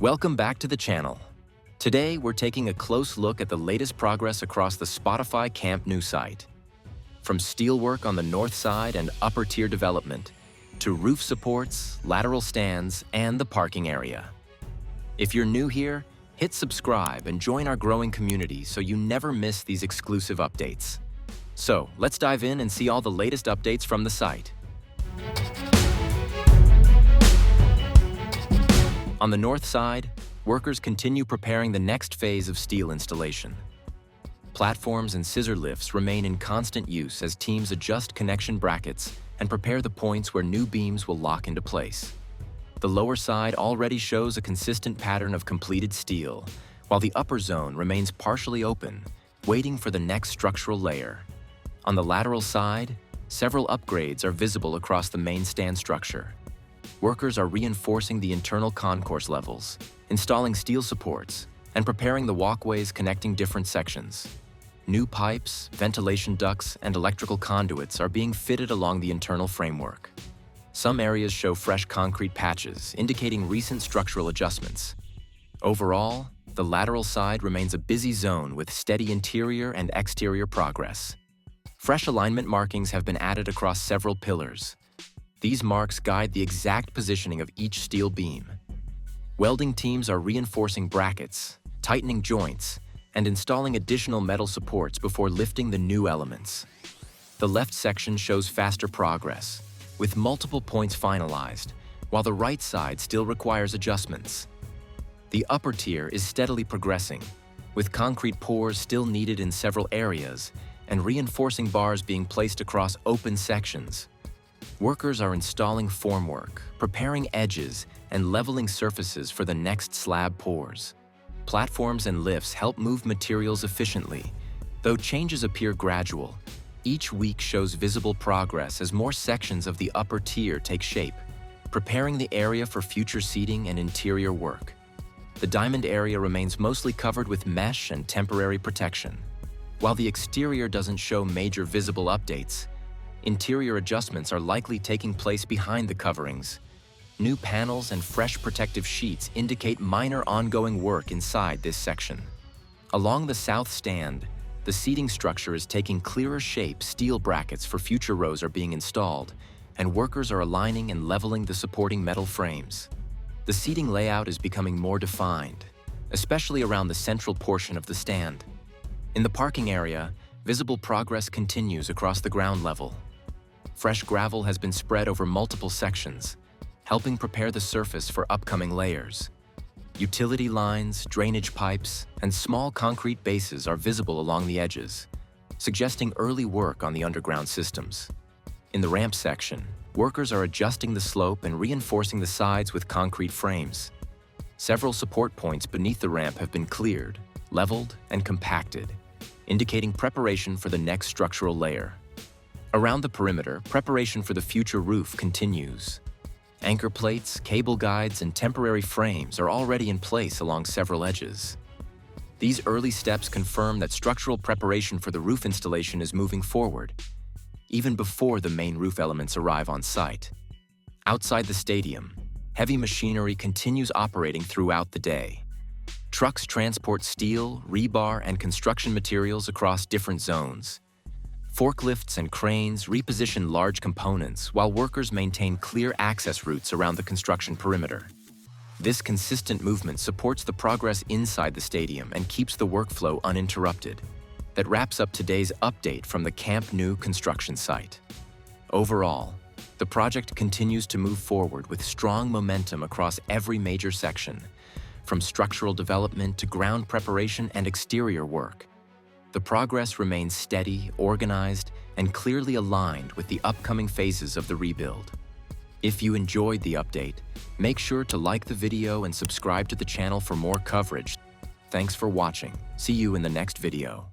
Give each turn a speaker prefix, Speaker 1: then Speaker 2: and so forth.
Speaker 1: Welcome back to the channel. Today, we're taking a close look at the latest progress across the Spotify Camp Nou site. From steelwork on the north side and upper tier development, to roof supports, lateral stands, and the parking area. If you're new here, hit subscribe and join our growing community so you never miss these exclusive updates. So, let's dive in and see all the latest updates from the site. On the north side, workers continue preparing the next phase of steel installation. Platforms and scissor lifts remain in constant use as teams adjust connection brackets and prepare the points where new beams will lock into place. The lower side already shows a consistent pattern of completed steel, while the upper zone remains partially open, waiting for the next structural layer. On the lateral side, several upgrades are visible across the main stand structure. Workers are reinforcing the internal concourse levels, installing steel supports, and preparing the walkways connecting different sections. New pipes, ventilation ducts, and electrical conduits are being fitted along the internal framework. Some areas show fresh concrete patches, indicating recent structural adjustments. Overall, the lateral side remains a busy zone with steady interior and exterior progress. Fresh alignment markings have been added across several pillars. These marks guide the exact positioning of each steel beam. Welding teams are reinforcing brackets, tightening joints, and installing additional metal supports before lifting the new elements. The left section shows faster progress, with multiple points finalized, while the right side still requires adjustments. The upper tier is steadily progressing, with concrete pours still needed in several areas and reinforcing bars being placed across open sections. Workers are installing formwork, preparing edges, and leveling surfaces for the next slab pours. Platforms and lifts help move materials efficiently. Though changes appear gradual, each week shows visible progress as more sections of the upper tier take shape, preparing the area for future seating and interior work. The diamond area remains mostly covered with mesh and temporary protection. While the exterior doesn't show major visible updates, interior adjustments are likely taking place behind the coverings. New panels and fresh protective sheets indicate minor ongoing work inside this section. Along the south stand, the seating structure is taking clearer shape. Steel brackets for future rows are being installed, and workers are aligning and leveling the supporting metal frames. The seating layout is becoming more defined, especially around the central portion of the stand. In the parking area, visible progress continues across the ground level. Fresh gravel has been spread over multiple sections, helping prepare the surface for upcoming layers. Utility lines, drainage pipes, and small concrete bases are visible along the edges, suggesting early work on the underground systems. In the ramp section, workers are adjusting the slope and reinforcing the sides with concrete frames. Several support points beneath the ramp have been cleared, leveled, and compacted, indicating preparation for the next structural layer. Around the perimeter, preparation for the future roof continues. Anchor plates, cable guides, and temporary frames are already in place along several edges. These early steps confirm that structural preparation for the roof installation is moving forward, even before the main roof elements arrive on site. Outside the stadium, heavy machinery continues operating throughout the day. Trucks transport steel, rebar, and construction materials across different zones. Forklifts and cranes reposition large components while workers maintain clear access routes around the construction perimeter. This consistent movement supports the progress inside the stadium and keeps the workflow uninterrupted. That wraps up today's update from the Camp Nou construction site. Overall, the project continues to move forward with strong momentum across every major section, from structural development to ground preparation and exterior work. The progress remains steady, organized, and clearly aligned with the upcoming phases of the rebuild. If you enjoyed the update, make sure to like the video and subscribe to the channel for more coverage. Thanks for watching. See you in the next video.